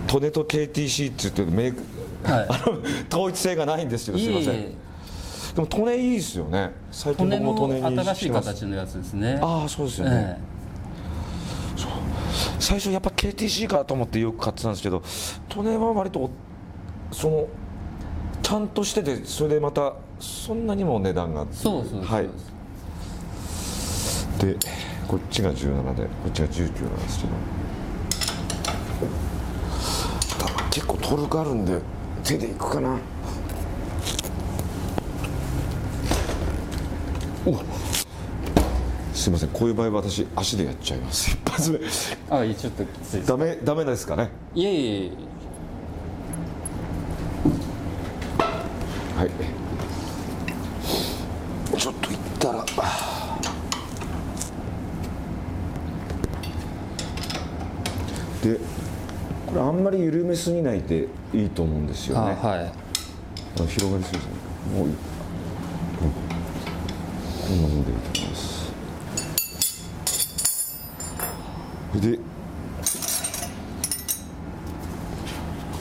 トネと KTC って言ってメイク、はい、統一性がないんですけど、すいません。でもトネいいですよね。最近僕もトネに新しい形のやつですね。そうですよね、そう最初やっぱ KTC かと思ってよく買ってたんですけど、トネは割とちゃんとしてて、それでまたそんなにも値段が。そうそうそう、はい、でこっちが17でこっちが19なんですけど、結構トルクあるんで手でいくかな。すいません、こういう場合は私足でやっちゃいます。一発目ちょっときついです。ダメですかね。いえいえ、はい、ちょっといったらで、これあんまり緩めすぎないでいいと思うんですよね。はい、広がりすぎですね。もういい、こんなもんでいいと思います。で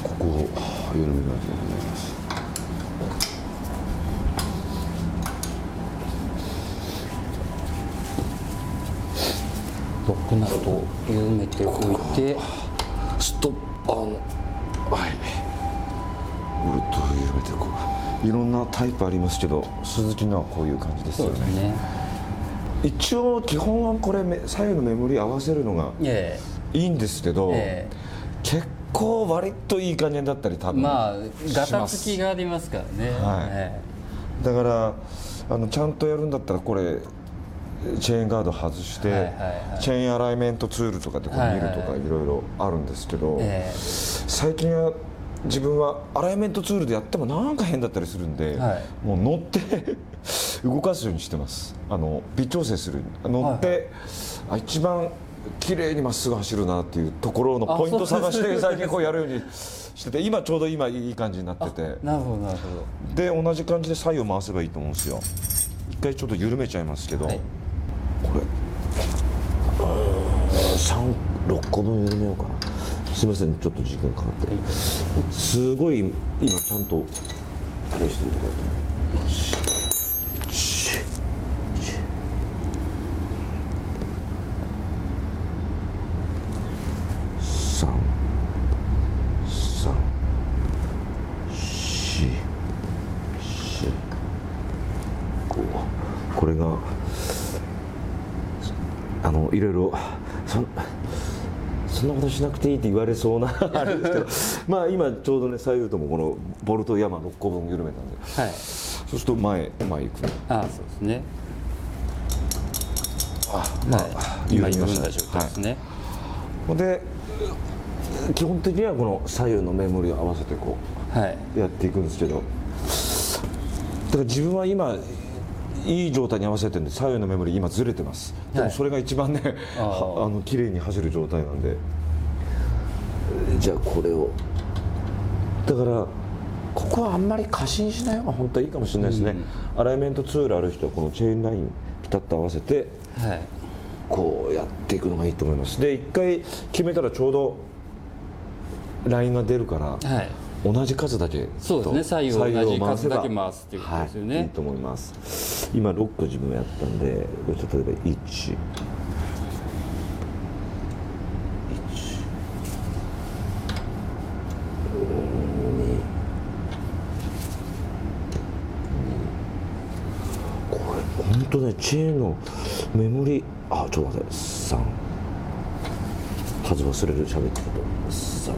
ここを緩めるわけでございます。ロックナットを緩めておいて、ストッパーの、はい、ウルトを緩めていろんなタイプありますけど、スズキのはこういう感じですよね。そうですね。一応基本はこれ左右のメモリ合わせるのがいいんですけど、結構割といい加減だったり多分ガタつきがありますからね。はい、だからちゃんとやるんだったらこれチェーンガード外して、チェーンアライメントツールとかでこう見るとかいろいろあるんですけど、最近は自分はアライメントツールでやってもなんか変だったりするんで、もう乗って動かすようにしてます。微調整する、乗って、一番綺麗にまっすぐ走るなっていうところのポイント探して最近こうやるようにしてて、今ちょうどいい感じになってて。なるほどなるほど。で同じ感じで左右回せばいいと思うんですよ。一回ちょっと緩めちゃいますけど、これ6個分緩めようかな。すみません、ちょっと時間かかって、すごい今ちゃんとあれしてるところこれがいろいろそんなことしなくていいって言われそうなあれですけど、今ちょうどね左右ともこのボルト山6個分緩めたんで、そうすると前行くね。そうですね。緩みましたね。で基本的にはこの左右のメモリを合わせてこうやっていくんですけど、だから自分は今いい状態に合わせてるんで、左右のメモリ今ずれてます。でもそれが一番ね綺麗に走る状態なんで、じゃあこれをだからここはあんまり過信しない方が本当はいいかもしれないですね。アライメントツールある人はこのチェーンラインピタッと合わせてこうやっていくのがいいと思います。で一回決めたらちょうどラインが出るから、同じ数だけ、そうですね、左右同じ数だけ回すっていうことですよね。はい、いいと思います。今6個自分やったんで、例えば1、本当ね、チェーンのメモリ、あ、ちょっと待って、3、数忘れる、喋ってること、3、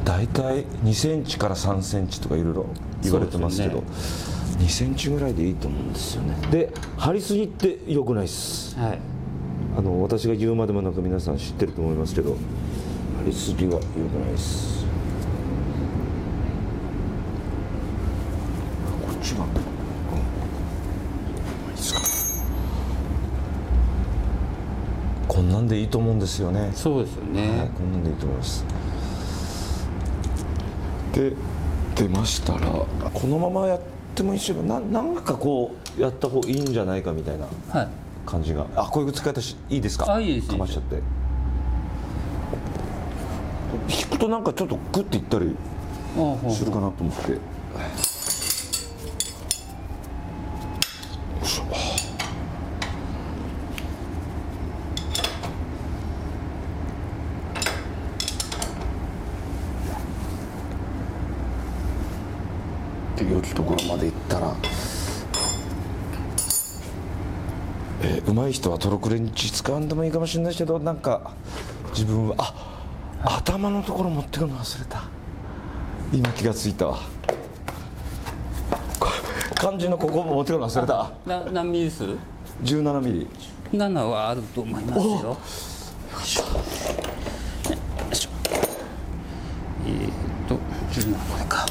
大体2センチから3センチとかいろいろ言われてますけど、2センチぐらいでいいと思うんですよね。で、張りすぎって良くないです、はい、私が言うまでもなく皆さん知ってると思いますけど、張りすぎは良くないです。こっちが、いいですか。こんなんでいいと思うんですよね。そうですよね、はい、こんなんでいいと思います。で出ましたら、このままやってもいいし、なんかこうやった方がいいんじゃないかみたいな感じが、はい、あ、こういう使い方いいですか。いいです。かましちゃって引くとなんかちょっとグッていったりするかなと思って。良きところまでいったら、上手い人はトロクレンチ使うんでもいいかもしれないけど、なんか自分は頭のところ持ってくるの忘れた。今気がついたわ。肝心のここも持ってくるの忘れた。何ミリです？ 17ミリ。7はあると思いますよ。よいしょ。17これか。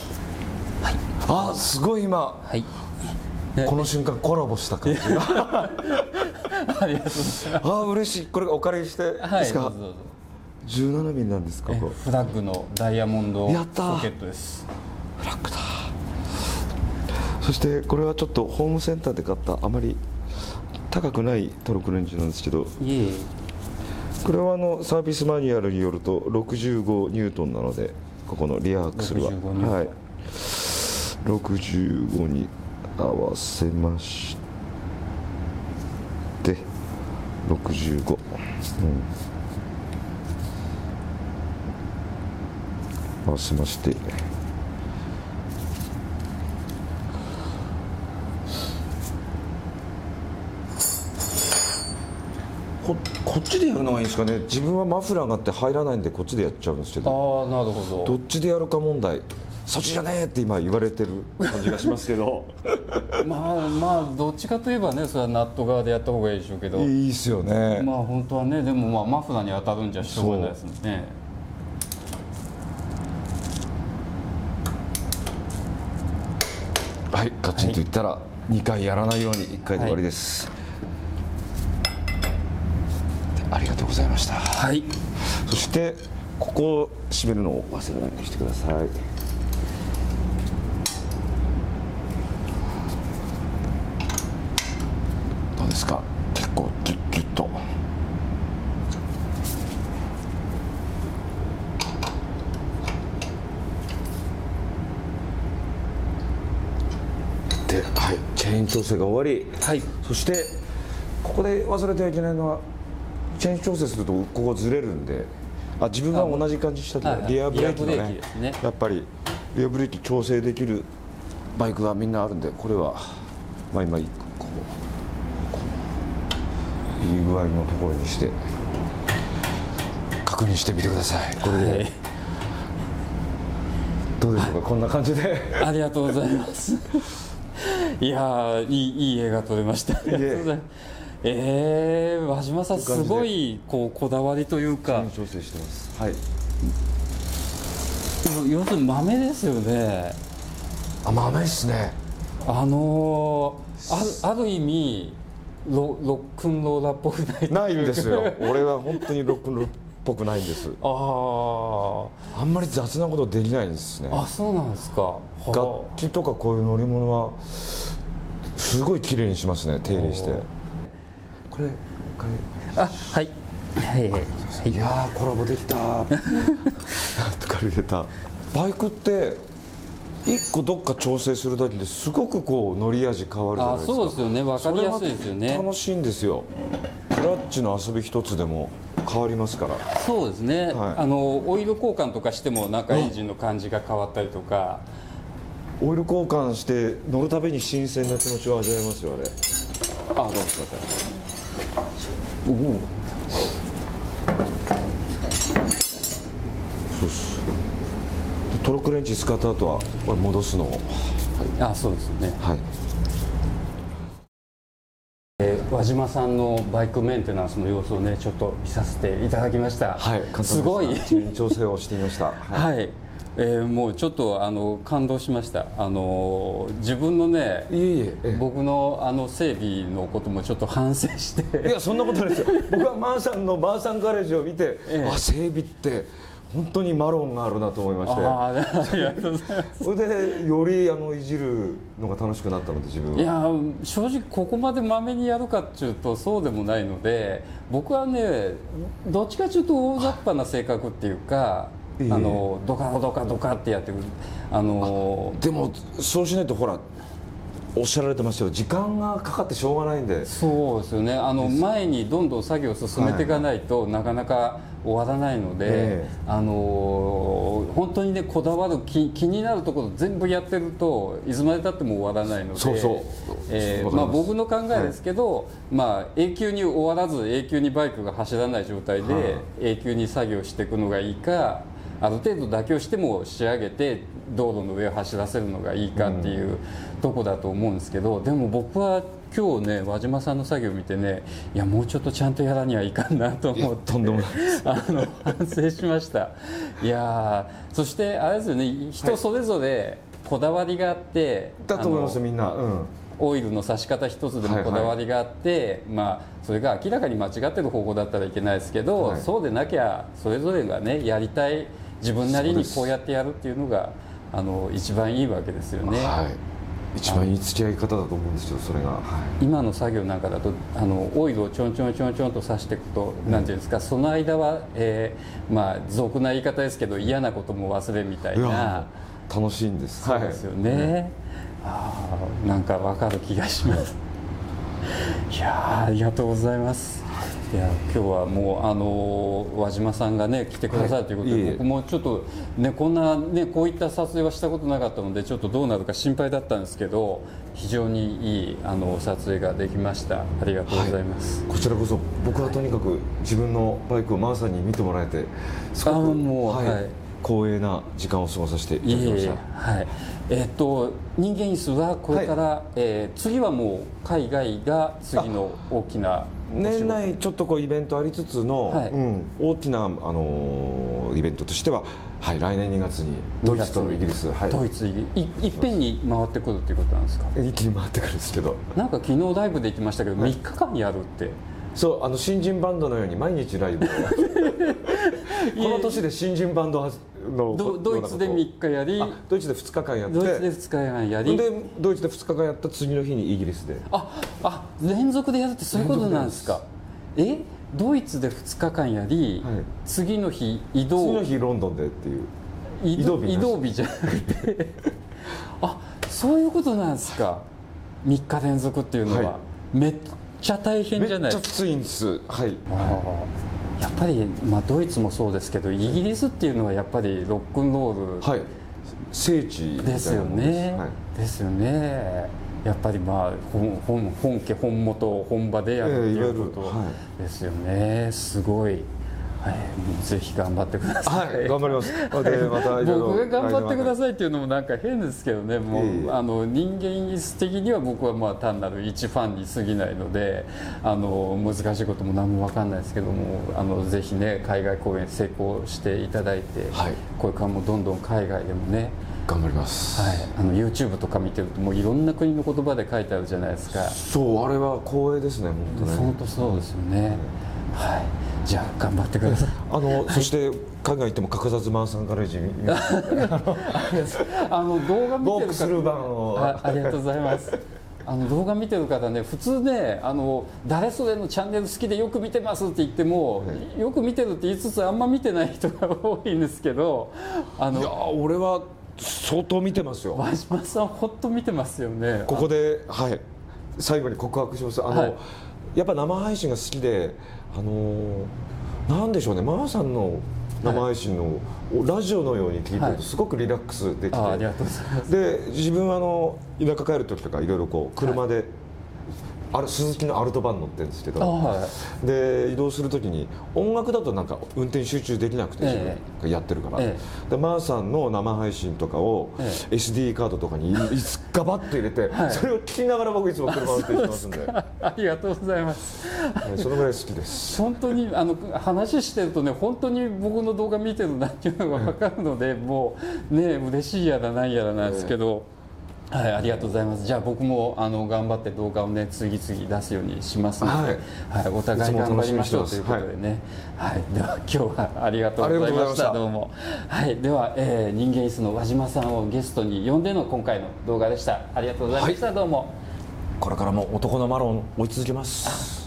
あ、すごい今、はい、この瞬間コラボした感じがありがとうございます。嬉しい。これお借りしていいですか。はい、どうぞどうぞ。17ミリなんですか。フラッグのダイヤモンドソケットです。フラッグだ。そしてこれはちょっとホームセンターで買ったあまり高くないトロクレンチなんですけど、これはサービスマニュアルによると65ニュートンなので、ここのリアアクセルははい65に合わせまして65、合わせまして、こっちでやるのがいいんですかね。自分はマフラーがあって入らないんでこっちでやっちゃうんですけど。なるほど。どっちでやるか問題。そっちじゃねえって今言われてる感じがしますけどまあどっちかといえばね、それはナット側でやった方がいいでしょうけど、いいですよね。まあ本当はね、でもマフラーに当たるんじゃしょうがないですね。はい、カチンといったら2回やらないように1回で終わりです、ありがとうございました。はい。そしてここを閉めるのを忘れないようにしてください。どうですか。結構ギュッギュッと。で、はい、チェーン調整が終わり、はい、そしてここで忘れてはいけないのは、チェーン調整するとここずれるんで、自分が同じ感じした時はリアブレーキのね、やっぱりリアブレーキ調整できるバイクがみんなあるんで、これは今こういい具合のところにして確認してみてください。これで、どうでしょうか。こんな感じでありがとうございますいやいい映画撮れました。ありがとうございます。和島さんすごいこだわりというか、調整してます。はい。要するに豆ですよね。豆ですね。ある意味ロックンローラーっぽくないんですよ。俺は本当にロックンロールっぽくないんです。あんまり雑なことできないんですね。あ、そうなんですか。楽器とかこういう乗り物はすごい綺麗にしますね、手入れして。これはいはいはい。いやー、コラボできたーとか入れた。バイクって一個どっか調整するだけですごくこう乗り味変わるじゃないですか。そうですよね、分かりやすいですよね。楽しいんですよ。クラッチの遊び一つでも変わりますから。そうですね、はい、オイル交換とかしてもなんかエンジンの感じが変わったりとか、オイル交換して乗るたびに新鮮な気持ちを味わえますよ、あれ。どうもすみません。そうっす。トルクレンチ使った後は戻すのを、そうですね。はい。輪島さんのバイクメンテナンスの様子をね、ちょっと見させていただきました。はい、すごい調整をしていました。はい、もうちょっと感動しました。自分のね、僕の整備のこともちょっと反省して。いや、そんなことないですよ。僕はマーさんのマーさんガレージを見て、整備って本当にマロンがあるなと思いまして。ありがとうございます。それでよりいじるのが楽しくなったので、自分は。いや、正直ここまでまめにやるかっていうとそうでもないので、僕はね、どっちかというと大雑把な性格っていうか、ドカドカドカってやってくる。でもそうしないと、ほらおっしゃられてますよ、時間がかかってしょうがないんで。そうですよね。前にどんどん作業を進めていかないと、なかなか終わらないので、本当にね、こだわる気になるところ全部やってるといつまでたっても終わらないので、僕の考えですけど、永久に終わらず永久にバイクが走らない状態で永久に作業していくのがいいか、ある程度妥協しても仕上げて道路の上を走らせるのがいいかっていうとこだと思うんですけど、でも僕は今日ね、輪島さんの作業を見てね、いや、もうちょっとちゃんとやらにはいかんなと思って反省しました。いや、そしてあれですよね、人それぞれこだわりがあって、だと思います、みんな。オイルの差し方一つでもこだわりがあって、それが明らかに間違ってる方法だったらいけないですけど、そうでなきゃそれぞれがね、やりたい自分なりにこうやってやるっていうのが一番いいわけですよね。一番いい付き合い方だと思うんですよ、それが。今の作業なんかだとオイルをちょんちょんちょんちょんと刺していくと、なんていうんですか、その間は俗な言い方ですけど、嫌なことも忘れみたいな。楽しいんです。そうですよね。なんか分かる気がします。いや、ありがとうございます。いや、今日はもう輪島さんがね来てくださるということで、僕もちょっとね、こんなね、こういった撮影はしたことなかったので、ちょっとどうなるか心配だったんですけど、非常にいい撮影ができました。ありがとうございます。こちらこそ。僕はとにかく自分のバイクをマーさんに見てもらえて、すごく光栄な時間を過ごさせていただきました。人間椅子はこれから、次はもう海外が次の大きな年内ちょっとイベントありつつの、大きなイベントとしては、来年2月にドイツとイギリス、ドイツいっぺんに回ってくるっていうことなんですか。一気に回ってくるんですけど、なんか昨日ライブで行きましたけど、3日間やるって。そう、新人バンドのように毎日ライブをこの年で新人バンドのドイツで3日やり、ドイツで2日間やって、ドイツで2日間やり、でドイツで2日間やった次の日にイギリスで、連続でやるってそういうことなんですか。ドイツで2日間やり、次の日移動、次の日ロンドンでっていう移動日じゃなくてそういうことなんですか。3日連続っていうのは、めっちゃ大変じゃないですか。めっちゃきついんです。やっぱり、ドイツもそうですけど、イギリスっていうのはやっぱりロックンロール、聖地ですよね。ですよね。やっぱり本家本元本場でやるっていうことですよね。すごい。ぜひ頑張ってください。頑張ります。僕が頑張ってくださいっていうのもなんか変ですけどね。もう人間椅子的には僕は単なる一ファンに過ぎないので、難しいことも何も分かんないですけども、ぜひね、海外公演成功していただいて、これからもどんどん海外でもね頑張ります。はい、YouTube とか見てるともういろんな国の言葉で書いてあるじゃないですか。そう、あれは光栄ですね、本当ね。本当そうですよね。はい、じゃあ頑張ってください。そして海外行っても欠かさずマーサンガレージ動画見てる方、ありがとうございます。動画見てる方ね、普通ね、誰それのチャンネル好きでよく見てますって言っても、よく見てるって言いつつあんま見てない人が多いんですけど、いや俺は相当見てますよ。輪島さんほんと見てますよね。ここで、はい、最後に告白します。やっぱ生配信が好きで、なんでしょうね、マーさんの生配信のラジオのように聞いてるとすごくリラックスできて、ありがとうございます。で自分は田舎帰る時とかいろいろこう車で、スズキのアルトバン乗ってるんですけど、で移動する時に音楽だとなんか運転集中できなくて自分がやってるから、でマーさんの生配信とかを SD カードとかにガバッと入れて、それを聞きながら僕いつも車運転してますんで。ありがとうございます。そのぐらい好きです。本当に話してるとね、本当に僕の動画見てるなっていうのが分かるので、もうね嬉しいやらないやらなんですけど。はい、ありがとうございます。じゃあ僕も頑張って動画をね次々出すようにしますので、はい、お互い頑張りましょうということでね。はい、では今日はありがとうございました。どうも。はい、では、人間椅子の輪島さんをゲストに呼んでの今回の動画でした。ありがとうございました。どうも。これからも男のマロン追い続けます。